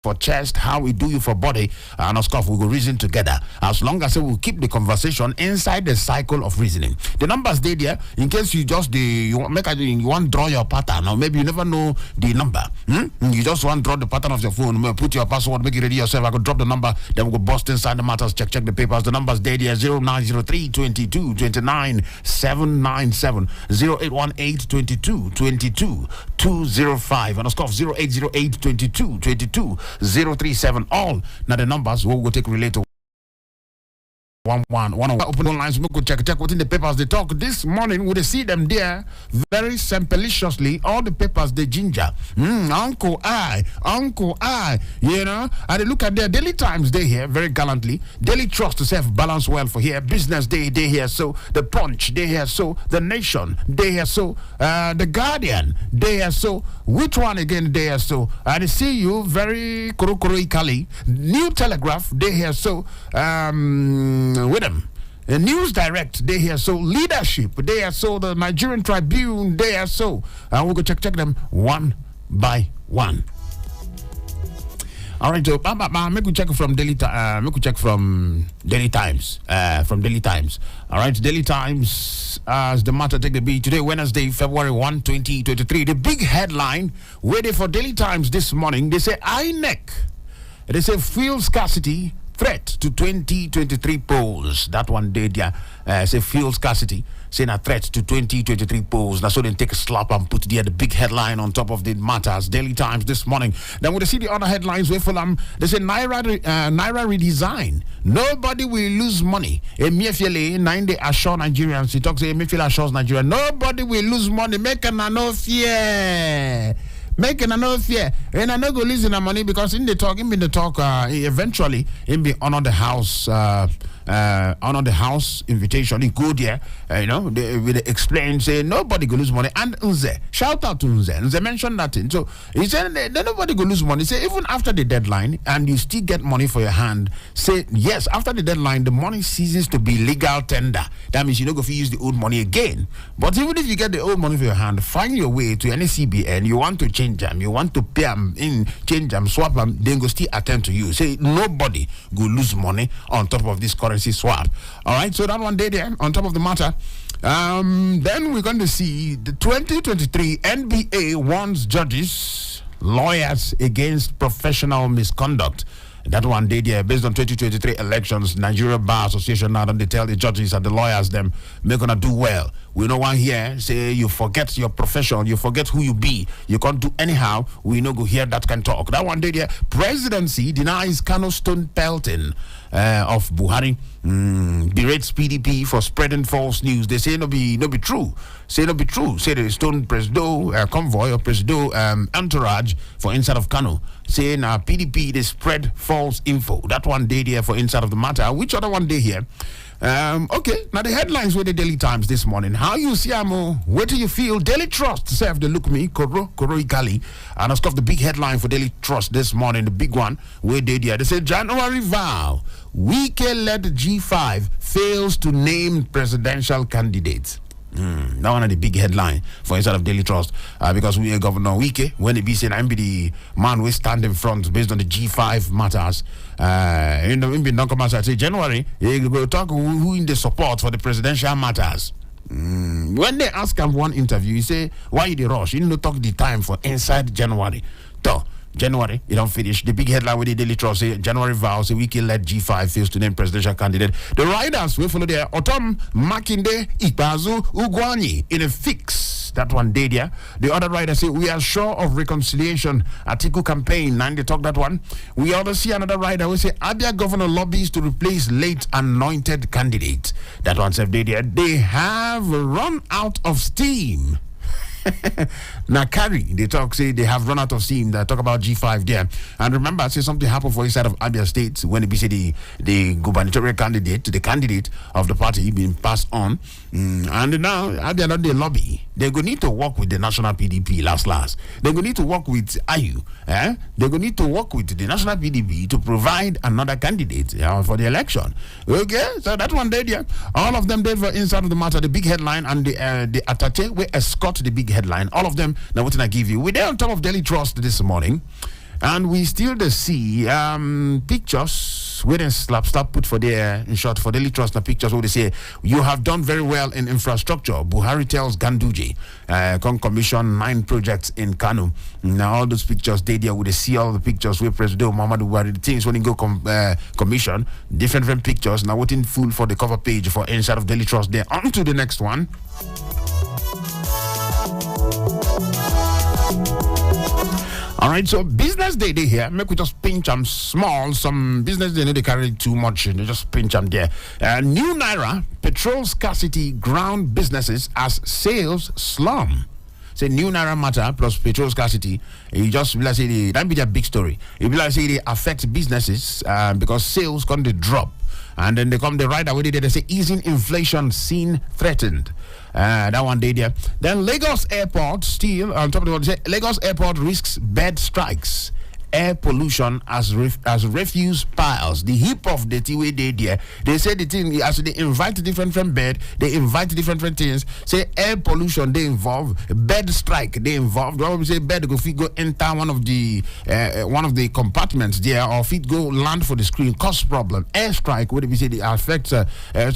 for chest, how we do you for body, and of course we will reason together. As long as we'll keep the conversation inside the cycle of reasoning. The numbers they there, in case you just you want to draw your pattern, or maybe you never know the number. You just want to draw the pattern of your phone, put your password, make it ready yourself. I could drop the number, then we'll go bust inside the matters, check the papers. The numbers they there 0903 22 29 797 0818 22 22 205 and of course 0808 22 22 037. All now the numbers we will take relate to one open lines. We could check what in the papers they talk this morning. We see them there very simpliciously. All the papers they ginger. Uncle I, you know, and they look at their Daily Times they here very gallantly. Daily Trust to self balance well for here. Business they here so. The Punch they here so. The Nation they here so. The Guardian they here so. Which one again they here so? And I see you very kali. New Telegraph they here so. With them. The News Direct, they here so. Leadership, they are so. The Nigerian Tribune, they are so. And we'll go check them one by one. All right, so make we check from Daily Times. From Daily Times. All right, Daily Times as the matter take the beat today, Wednesday, February 1, 2023. The big headline waiting for Daily Times this morning. They say INEC. They say fuel scarcity threat to 2023 polls. That one day there say fuel scarcity saying a threat to 2023 polls. Now so they take a slap and put there the big headline on top of the matters. Daily Times this morning. Then we see the other headlines where for them they say Naira redesign. Nobody will lose money. Emefiele 9 day assure Nigerians. He talks Emefiele assures Nigeria. Nobody will lose money. Make no fear. Making another fear, and I not go losing the money because in the talk, eventually, in be honor the house invitation. He go there, they will explain, say nobody go lose money. And Nze, shout out to Nze. Nze mentioned that thing. So he said nobody go lose money. Say even after the deadline, and you still get money for your hand. Say yes, after the deadline, the money ceases to be legal tender. That means you don't go to use the old money again. But even if you get the old money for your hand, find your way to any CBN. You want to change them, you want to pay them in, change them, swap them, then go still attend to you. Say nobody go lose money on top of this currency swap. All right, so that one day there on top of the matter. Then we're going to see the 2023 NBA warns judges, lawyers against professional misconduct. That one day there, based on 2023 elections, Nigeria Bar Association now they tell the judges and the lawyers them make gonna do well. We no one here say you forget your profession, you forget who you be, you can't do anyhow. We no go hear that kind of talk. That one day there, presidency denies Kano stone pelting of Buhari, berates PDP for spreading false news. They say no be true. Say no be true. Say the stone Presido convoy or Presido entourage for inside of Kano. Saying PDP they spread false info. That one day there for inside of the matter. Which other one day here? Okay, now the headlines with the Daily Times this morning. How you see Amo? Where do you feel? Daily Trust serve the look me Koro Ikali. And of course the big headline for Daily Trust this morning, the big one where they say January vow. Wike-led G5 fails to name presidential candidates. That one of the big headline for inside of Daily Trust because we are Governor Wike when he be saying I'm be the man we stand in front based on the G5 matters. In the non-commercial say January he will talk who in the support for the presidential matters. When they ask him one interview, he say why you the rush? You don't talk the time for inside January. So January, you don't finish. The big headline with the Daily Trust say January vows a Wike-led G5 fails to name presidential candidate. The riders will follow there. Otom Makinde Ikbazu Ugwani in a fix. That one day there. The other rider say we are sure of reconciliation. Atiku campaign. And they talk that one. We also see another rider who say Abia governor lobbies to replace late anointed candidate. That one said day there. They have run out of steam. Now carry they talk say they have run out of steam. They talk about G5 there. And remember I say something happened for inside of Abia State when it be say the gubernatorial candidate, the candidate of the party being passed on. And now Abia not the lobby. They go need to work with the national PDP last. They go need to work with IU. They go need to work with the national PDP to provide another candidate for the election. Okay, so that one day there. All of them there for inside of the matter, the big headline and the attache we escort the big headline. All of them now what did I give you? We're there on top of Daily Trust this morning. And we still the see pictures where they slap put for their in short for Daily Trust. The pictures where they say you have done very well in infrastructure. Buhari tells Ganduje commission 9 projects in Kano. Now all those pictures they there, we see all the pictures where President Muhammadu Buhari the things when he go commission different pictures. Now waiting full for the cover page for inside of Daily Trust. There on to the next one. All right, so business day here. Make we just pinch them small. Some business they know they carry too much. They just pinch them there. New Naira, petrol scarcity ground businesses as sales slump. Say new Naira matter plus petrol scarcity. You just be like say that be a big story. You be like say they affect businesses because sales going to drop. And then they come the right away. They say easing inflation seen threatened. That one day there. Then Lagos Airport still on top of the world. Say Lagos Airport risks bed strikes. Air pollution as refuse piles. The heap of the way they there. They say the thing as they invite different bed, they invite different things. Say air pollution they involve, bed strike they involve. When we say bed go enter one of the compartments there, or if it go land for the screen, cause problem. Air strike when we say they affect so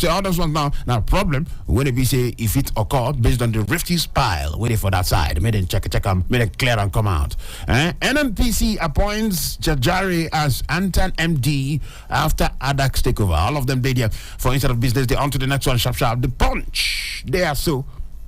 all those ones now problem when we say if it occur based on the refuse pile waiting for that side. Made them check them, made them clear and come out. NNPC appoints Jajari as Antan MD after ADAX takeover. All of them they there for instead of business. They on to the next one, sharp. The Punch, they are so.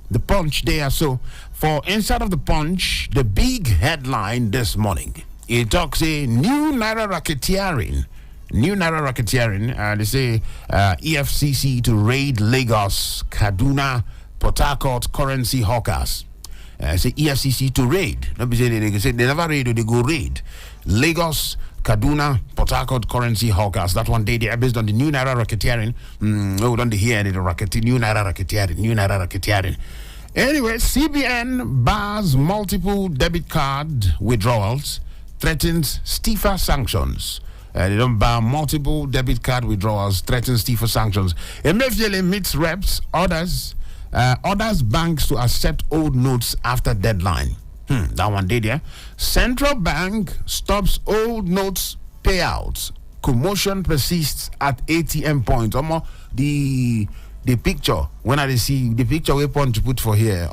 The Punch, they are so. For inside of the Punch, the big headline this morning. It talks a new Naira racketeering. New Naira racketeering. They say EFCC to raid Lagos, Kaduna, Port Harcourt currency hawkers. Say EFCC to raid. Not be say they never raid or they go raid. Lagos, Kaduna, Port Harcourt currency hawkers. That one day they are based on the new Naira racketeering. We don't hear the new Naira racketeering. Anyway, CBN bars multiple debit card withdrawals, threatens stiffer sanctions. They don't bar multiple debit card withdrawals, threatens stiffer sanctions. Emefiele meets reps, orders banks to accept old notes after deadline. That one day there. Central Bank stops old notes payouts. Commotion persists at ATM points. The picture when I see the picture we want to put for here.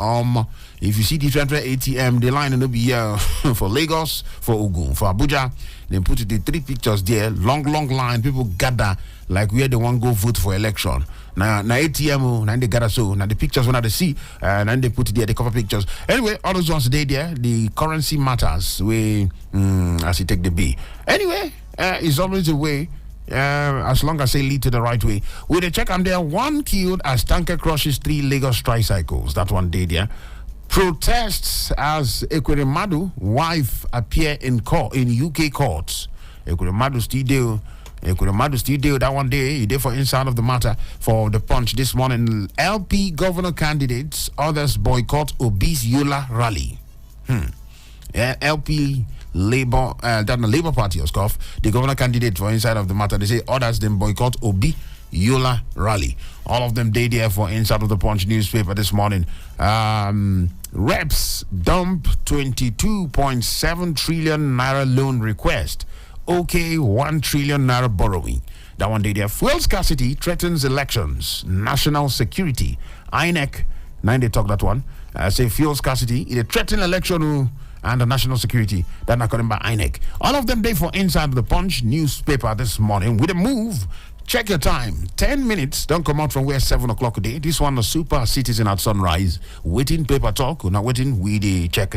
If you see different ATM, the line will be here for Lagos, for Ogun, for Abuja. They put the 3 pictures there. Long line. People gather like where they want to go vote for election. Now ATM, now they gather so. Now the pictures when they see, and they put it there, the cover pictures. Anyway, all those ones there. The currency matters. We as you take the B. Anyway, it's always a way. As long as they lead to the right way. With a check, I'm there. 1 killed as tanker crushes 3 Lagos tricycles. That one day there. Protests as Ekweremadu wife appear in UK courts. Ekweremadu still deal that one day. He did for inside of the matter for the Punch this morning. LP governor candidates, others boycott obese Yola rally. LP Labour, that the Labour Party of course, the governor candidate for inside of the matter. They say others then boycott Obi Yola rally. All of them they there for inside of the Punch newspaper this morning. Reps dump 22.7 trillion naira loan request. Okay, 1 trillion naira borrowing. That one day there. Fuel scarcity threatens elections. National security. INEC. Now they talk that one. Say fuel scarcity. It threaten election and the national security. That according by INEC. All of them they for inside the Punch newspaper this morning. With a move. Check your time. 10 minutes. Don't come out from where 7 o'clock a day. This one, the super citizen at sunrise. Waiting paper talk. We're not waiting. We the check.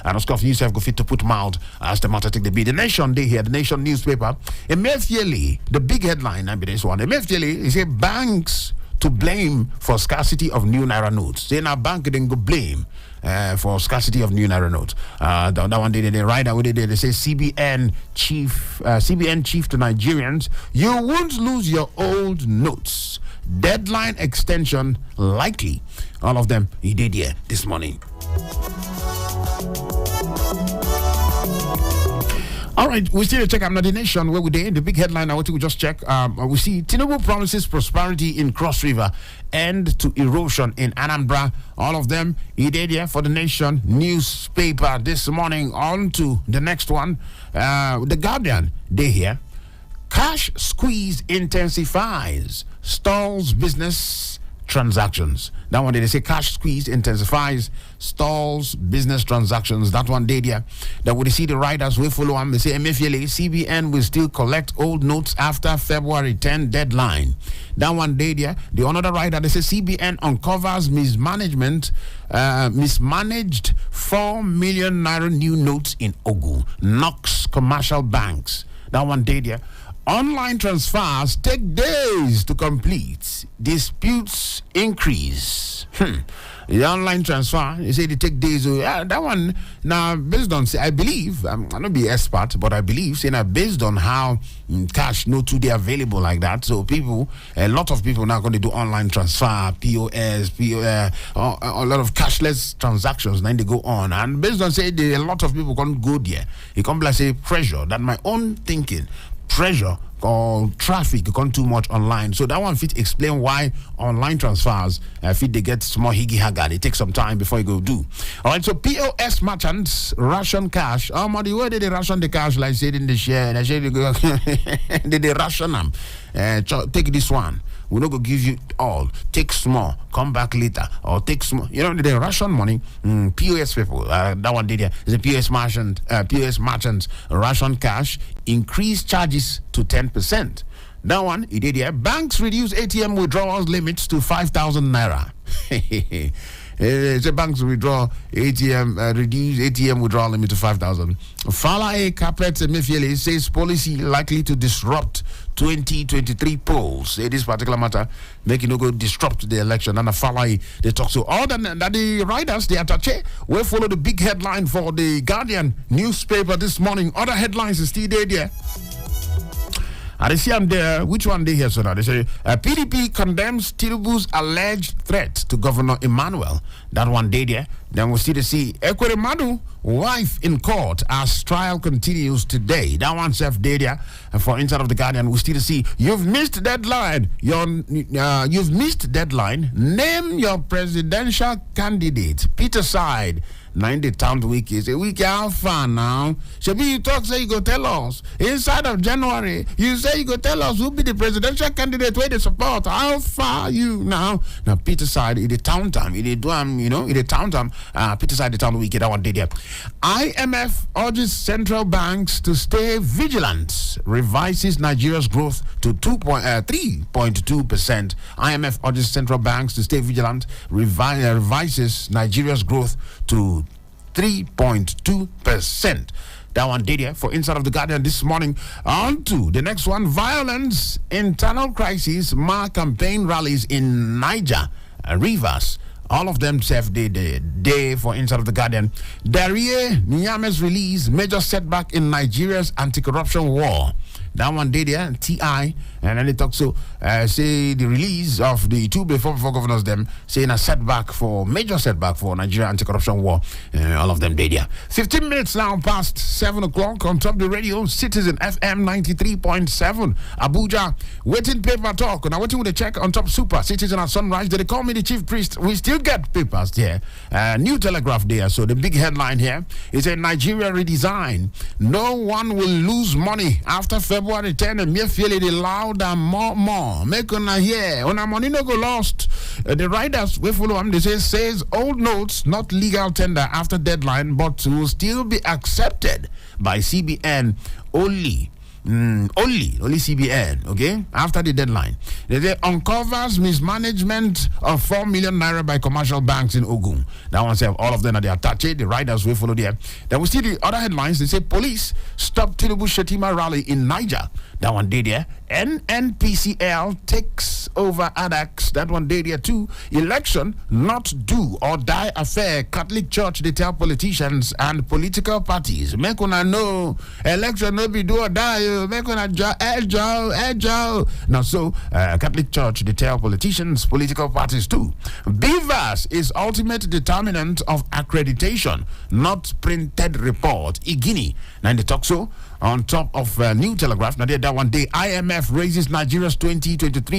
And of course, news have go fit to put mouth as the matter take the beat. The Nation day here. The Nation newspaper. Emefiele, the big headline. I be this one. Emefiele is a banks to blame for scarcity of new Naira notes. Say now bank then go blame for scarcity of new Naira notes. That one day they write out they say CBN chief to Nigerians, you won't lose your old notes. Deadline extension likely. All of them he did here this morning. All right, we still check out the nation where we did the big headline. I want to just check. We see Tinubu promises prosperity in Cross River, end to erosion in Anambra. All of them, he did here for the nation newspaper this morning. On to the next one. The Guardian, they here. Cash squeeze intensifies, stalls business transactions. That one, they say cash squeeze intensifies, stalls business transactions. That one, they there. That would see the riders will follow on. They say MFLA, CBN will still collect old notes after February 10 deadline. That one, they there. The another rider, they say CBN uncovers mismanagement, mismanaged 4 million naira new notes in Ogun, knocks commercial banks. That one, they there. Online transfers take days to complete. Disputes increase. The online transfer, you say they take days. That one, now, based on, I believe, I'm not be expert, but I believe, saying based on how cash no today available like that, so people, a lot of people now going to do online transfer, POS, a lot of cashless transactions, then they go on. And based on, say, a lot of people can't go there. It comes like, say, pressure, that my own thinking, pressure or traffic gone too much online. So that one fit explain why online transfers fit they get small higgy haggard. It takes some time before you go do. All right, so POS merchants ration cash. The way they ration the cash like said in the share, they say they go they ration them. Take this one. We're not going to give you all. Take small, come back later, or take small. You know, the ration money, POS people, that one did here. The POS merchants ration cash, increase charges to 10%. That one, he did here. Banks reduce ATM withdrawals limits to 5,000 naira. The banks withdraw ATM, reduce ATM withdrawal limit to 5,000. Fala A Capet Emefiele says policy likely to disrupt 2023 polls. This particular matter making no go disrupt the election. And Fala A, they talk so. All that the riders, the attache, will follow the big headline for the Guardian newspaper this morning. Other headlines is still there. And they see I'm there. Which one they hear so now? They say PDP condemns Tinubu's alleged threat to Governor Emmanuel. That one day there. Then we'll still see Ekwere Madu, wife in court as trial continues today. That one self day there. And for Inside of the Guardian, we'll still see you've missed deadline. You've missed deadline. Name your presidential candidate. Peter Side. 90 town week is a week how far now. Shabi, you talk, say you go tell us. Inside of January, you say you go tell us who be the presidential candidate where they support. How far you now? Now, Peter Side, in the town time, in the town time, Peter Side, the town week, that one day there. IMF urges central banks to stay vigilant, revises Nigeria's growth to 3.2%. IMF urges central banks to stay vigilant, revises Nigeria's growth to 3.2%. That one did here for Inside of the Guardian this morning. On to the next one. Violence, internal crisis, campaign rallies in Niger, Rivers. All of them serve the day for Inside of the Guardian. Darie Niame's release, major setback in Nigeria's anti-corruption war. That one did there, TI, and then they talk so say the release of the two before governors them saying major setback for Nigeria anti-corruption war. All of them did there. 15 minutes now past 7 o'clock on top of the radio, Citizen FM 93.7 Abuja. Waiting paper talk. Now waiting with a check on top super Citizen at sunrise. They call me the chief priest. We still get papers there. New Telegraph there. So the big headline here is a Nigeria redesign. No one will lose money after February 10 and me feel it loud and more. Make on here. On money no go lost. The riders we follow them. They says old notes not legal tender after deadline, but will still be accepted by CBN only. Only CBN, okay? After the deadline. They uncovers mismanagement of 4 million naira by commercial banks in Ogun. That one said all of them are the attache, the riders will follow there. Then we see the other headlines. They say police stop Tinubu Shetima rally in Niger. That one did there. NNPCL takes over ADAX. That one did there too. Election not do or die affair. Catholic Church they tell politicians and political parties. Make una know election no be do or die. Make una agile. Now so Catholic Church they tell politicians, political parties too. BVAS is ultimate determinant of accreditation, not printed report. Igini. Now they talk so. on top of New Telegraph. Now, that one day, IMF raises Nigeria's 2023